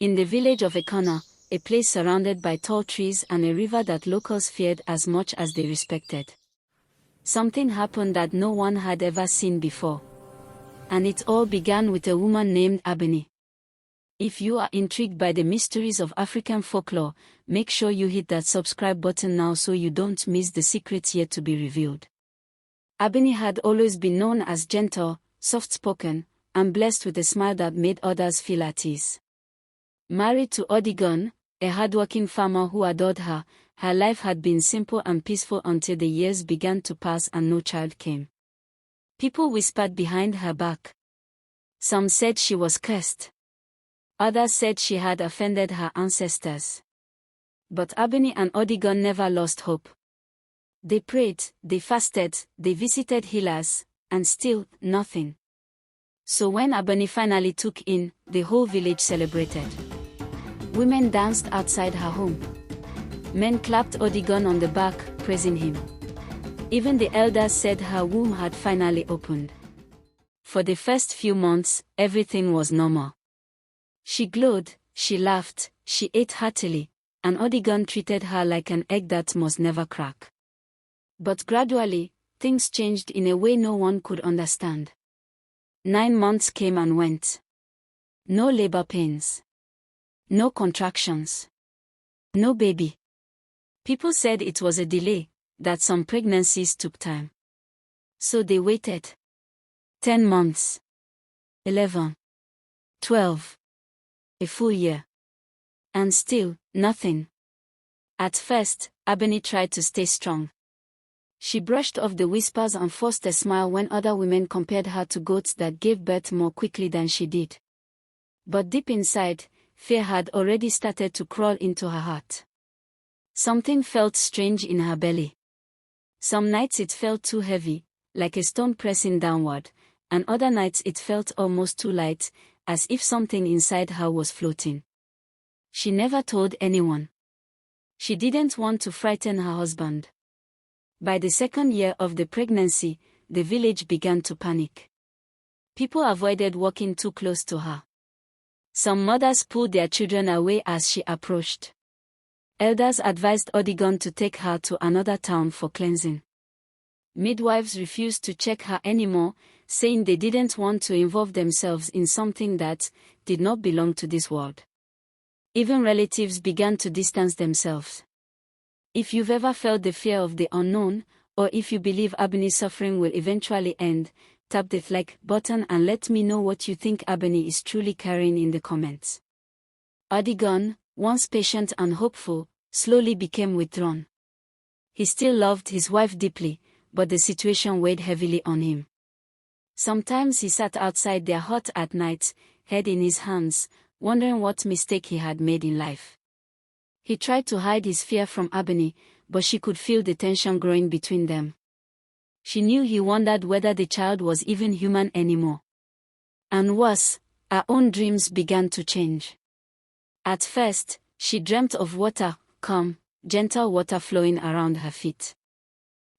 In the village of Ikana, a place surrounded by tall trees and a river that locals feared as much as they respected, something happened that no one had ever seen before. And it all began with a woman named Ebony. If you are intrigued by the mysteries of African folklore, make sure you hit that subscribe button now so you don't miss the secrets yet to be revealed. Ebony had always been known as gentle, soft-spoken, and blessed with a smile that made others feel at ease. Married to Odigon, a hardworking farmer who adored her, her life had been simple and peaceful until the years began to pass and no child came. People whispered behind her back. Some said she was cursed. Others said she had offended her ancestors. But Ebony and Odigon never lost hope. They prayed, they fasted, they visited healers, and still, nothing. So when Ebony finally took in, the whole village celebrated. Women danced outside her home. Men clapped Odigon on the back, praising him. Even the elders said her womb had finally opened. For the first few months, everything was normal. She glowed, she laughed, she ate heartily, and Odigon treated her like an egg that must never crack. But gradually, things changed in a way no one could understand. 9 months came and went. No labor pains. No contractions. No baby. People said it was a delay, that some pregnancies took time. So they waited. 10 months. 11. 12. A full year. And still, nothing. At first, Ebony tried to stay strong. She brushed off the whispers and forced a smile when other women compared her to goats that gave birth more quickly than she did. But deep inside, fear had already started to crawl into her heart. Something felt strange in her belly. Some nights it felt too heavy, like a stone pressing downward, and other nights it felt almost too light, as if something inside her was floating. She never told anyone. She didn't want to frighten her husband. By the second year of the pregnancy, the village began to panic. People avoided walking too close to her. Some mothers pulled their children away as she approached. Elders advised Odigon to take her to another town for cleansing. Midwives refused to check her anymore, saying they didn't want to involve themselves in something that did not belong to this world. Even relatives began to distance themselves. If you've ever felt the fear of the unknown, or if you believe Ebony's suffering will eventually end, tap the like button and let me know what you think Ebony is truly carrying in the comments. Odigon, once patient and hopeful, slowly became withdrawn. He still loved his wife deeply, but the situation weighed heavily on him. Sometimes he sat outside their hut at night, head in his hands, wondering what mistake he had made in life. He tried to hide his fear from Ebony, but she could feel the tension growing between them. She knew he wondered whether the child was even human anymore. And worse, her own dreams began to change. At first, she dreamt of water, calm, gentle water flowing around her feet.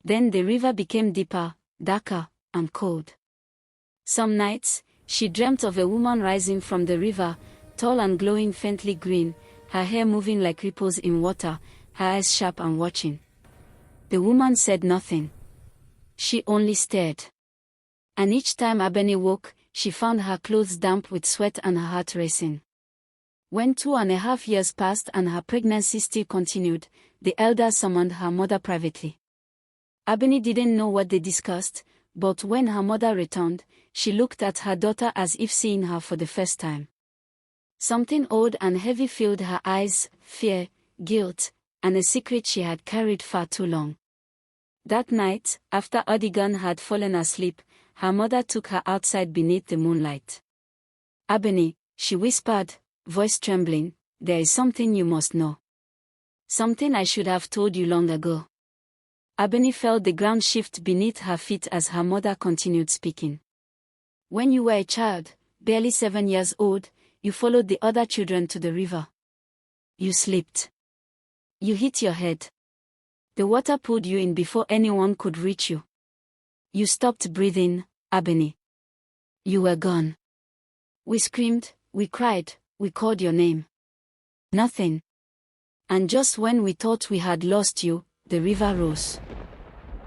Then the river became deeper, darker, and cold. Some nights, she dreamt of a woman rising from the river, tall and glowing faintly green, her hair moving like ripples in water, her eyes sharp and watching. The woman said nothing. She only stared. And each time Ebony woke, she found her clothes damp with sweat and her heart racing. When 2.5 years passed and her pregnancy still continued, the elders summoned her mother privately. Ebony didn't know what they discussed, but when her mother returned, she looked at her daughter as if seeing her for the first time. Something old and heavy filled her eyes, fear, guilt, and a secret she had carried far too long. That night, after Odigon had fallen asleep, her mother took her outside beneath the moonlight. "Ebony," she whispered, voice trembling, "there is something you must know. Something I should have told you long ago." Ebony felt the ground shift beneath her feet as her mother continued speaking. "When you were a child, barely 7 years old, you followed the other children to the river. You slipped. You hit your head. The water pulled you in before anyone could reach you. You stopped breathing, Ebony. You were gone. We screamed, we cried, we called your name. Nothing. And just when we thought we had lost you, the river rose.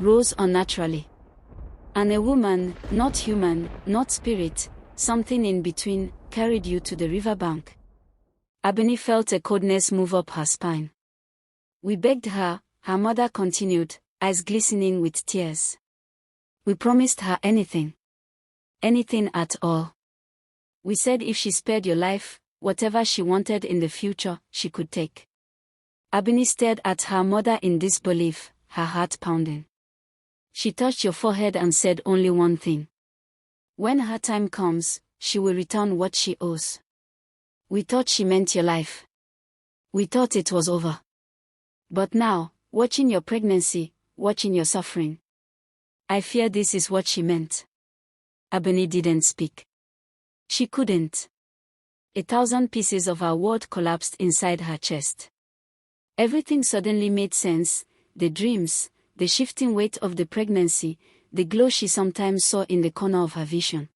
Rose unnaturally. And a woman, not human, not spirit, something in between, carried you to the riverbank. Ebony felt a coldness move up her spine. We begged her, her mother continued, eyes glistening with tears. We promised her anything. Anything at all. We said if she spared your life, whatever she wanted in the future, she could take. Ebony stared at her mother in disbelief, her heart pounding. She touched your forehead and said only one thing. When her time comes, she will return what she owes. We thought she meant your life. We thought it was over. But now, watching your pregnancy, watching your suffering, I fear this is what she meant. Ebony didn't speak. She couldn't. 1,000 pieces of her world collapsed inside her chest. Everything suddenly made sense, the dreams, the shifting weight of the pregnancy, the glow she sometimes saw in the corner of her vision.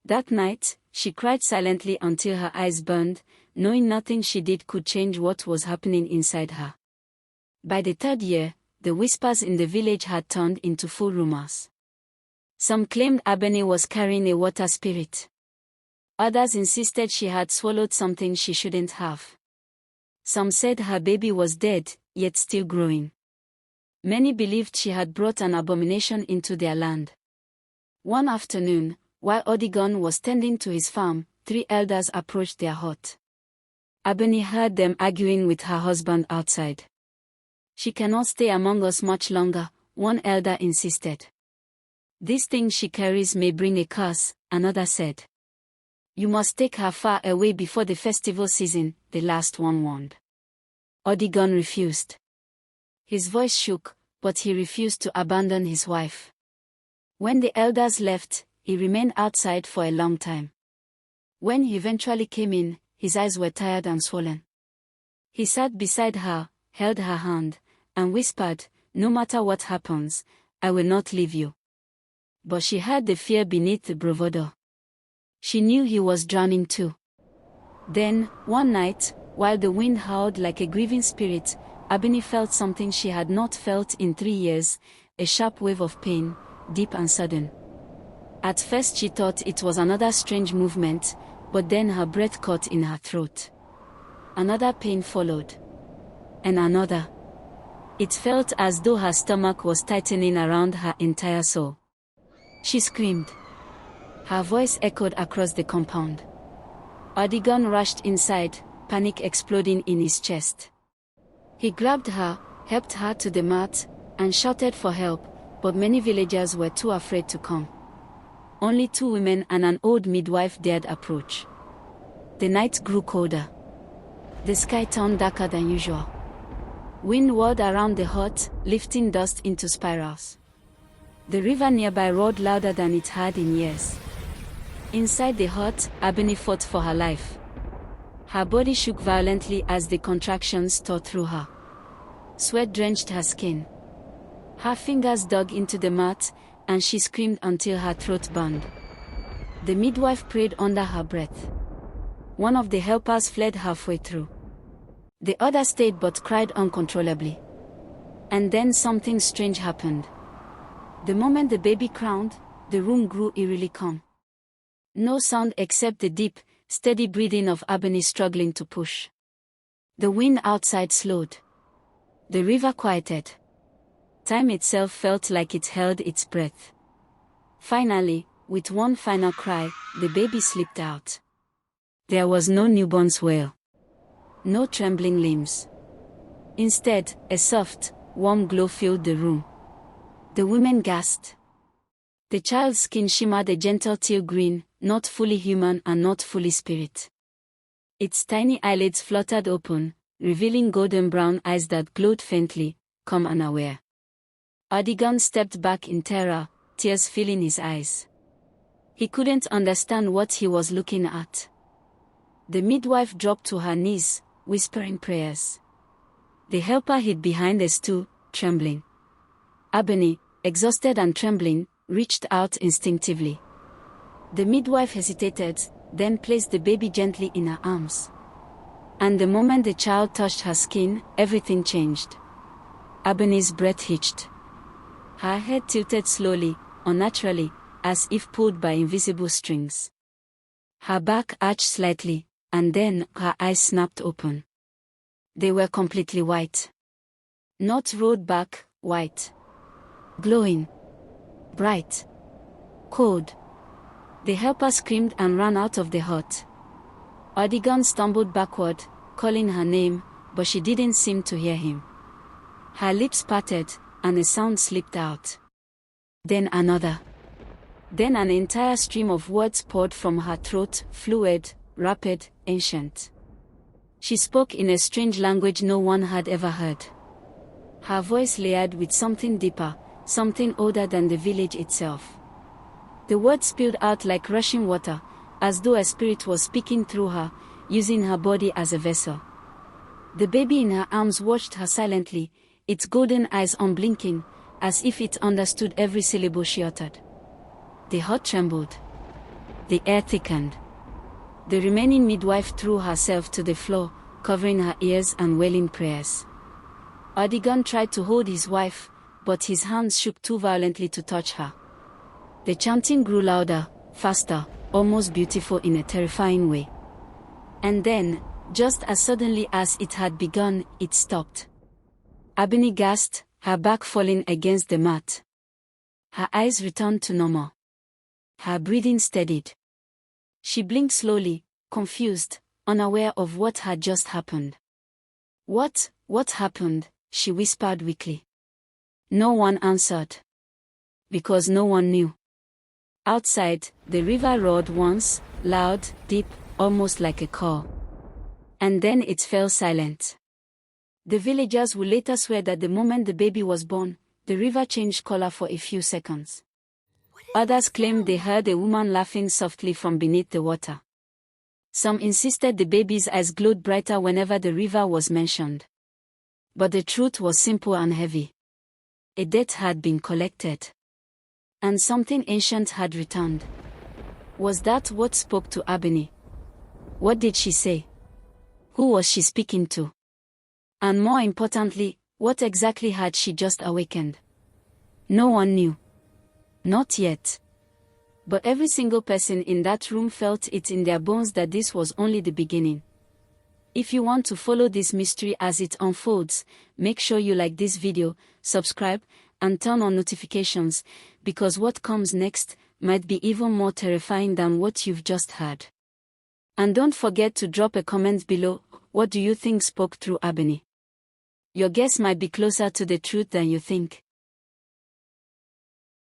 That night, she cried silently until her eyes burned, knowing nothing she did could change what was happening inside her. By the third year, the whispers in the village had turned into full rumors. Some claimed Ebony was carrying a water spirit. Others insisted she had swallowed something she shouldn't have. Some said her baby was dead, yet still growing. Many believed she had brought an abomination into their land. One afternoon, while Odigon was tending to his farm, 3 elders approached their hut. Ebony heard them arguing with her husband outside. She cannot stay among us much longer, one elder insisted. This thing she carries may bring a curse, another said. You must take her far away before the festival season, the last one warned. Odigon refused. His voice shook, but he refused to abandon his wife. When the elders left, he remained outside for a long time. When he eventually came in, his eyes were tired and swollen. He sat beside her, held her hand, and whispered, "No matter what happens, I will not leave you." But she heard the fear beneath the bravado. She knew he was drowning too. Then, one night, while the wind howled like a grieving spirit, Ebony felt something she had not felt in 3 years, a sharp wave of pain, deep and sudden. At first she thought it was another strange movement, but then her breath caught in her throat. Another pain followed. And another. It felt as though her stomach was tightening around her entire soul. She screamed. Her voice echoed across the compound. Odigon rushed inside, panic exploding in his chest. He grabbed her, helped her to the mat, and shouted for help, but many villagers were too afraid to come. Only 2 women and an old midwife dared approach. The night grew colder. The sky turned darker than usual. Wind whirled around the hut, lifting dust into spirals. The river nearby roared louder than it had in years. Inside the hut, Ebony fought for her life. Her body shook violently as the contractions tore through her. Sweat drenched her skin. Her fingers dug into the mat, and she screamed until her throat burned. The midwife prayed under her breath. One of the helpers fled halfway through. The other stayed but cried uncontrollably. And then something strange happened. The moment the baby crowned, the room grew eerily calm. No sound except the deep, steady breathing of Ebony struggling to push. The wind outside slowed. The river quieted. Time itself felt like it held its breath. Finally, with one final cry, the baby slipped out. There was no newborn's wail. No trembling limbs. Instead, a soft, warm glow filled the room. The women gasped. The child's skin shimmered a gentle teal green, not fully human and not fully spirit. Its tiny eyelids fluttered open, revealing golden brown eyes that glowed faintly, calm and aware. Odigon stepped back in terror, tears filling his eyes. He couldn't understand what he was looking at. The midwife dropped to her knees, whispering prayers. The helper hid behind a stool, trembling. Ebony, exhausted and trembling, reached out instinctively. The midwife hesitated, then placed the baby gently in her arms. And the moment the child touched her skin, everything changed. Ebony's breath hitched. Her head tilted slowly, unnaturally, as if pulled by invisible strings. Her back arched slightly, and then her eyes snapped open. They were completely white. Not rolled back, white. Glowing. Bright. Cold. The helper screamed and ran out of the hut. Odigon stumbled backward, calling her name, but she didn't seem to hear him. Her lips parted, and a sound slipped out. Then another. Then an entire stream of words poured from her throat, fluid, rapid, ancient. She spoke in a strange language no one had ever heard. Her voice layered with something deeper, something older than the village itself. The words spilled out like rushing water, as though a spirit was speaking through her, using her body as a vessel. The baby in her arms watched her silently, its golden eyes unblinking, as if it understood every syllable she uttered. The hut trembled. The air thickened. The remaining midwife threw herself to the floor, covering her ears and wailing prayers. Odigon tried to hold his wife, but his hands shook too violently to touch her. The chanting grew louder, faster, almost beautiful in a terrifying way. And then, just as suddenly as it had begun, it stopped. Ebony gasped, her back falling against the mat. Her eyes returned to normal. Her breathing steadied. She blinked slowly, confused, unaware of what had just happened. What happened?" she whispered weakly. No one answered. Because no one knew. Outside, the river roared once, loud, deep, almost like a call. And then it fell silent. The villagers would later swear that the moment the baby was born, the river changed color for a few seconds. Others claimed they heard a woman laughing softly from beneath the water. Some insisted the baby's eyes glowed brighter whenever the river was mentioned. But the truth was simple and heavy. A debt had been collected. And something ancient had returned. Was that what spoke to Ebony? What did she say? Who was she speaking to? And more importantly, what exactly had she just awakened? No one knew. Not yet. But every single person in that room felt it in their bones that this was only the beginning. If you want to follow this mystery as it unfolds, make sure you like this video, subscribe, and turn on notifications, because what comes next might be even more terrifying than what you've just heard. And don't forget to drop a comment below. What do you think spoke through Ebony? Your guess might be closer to the truth than you think.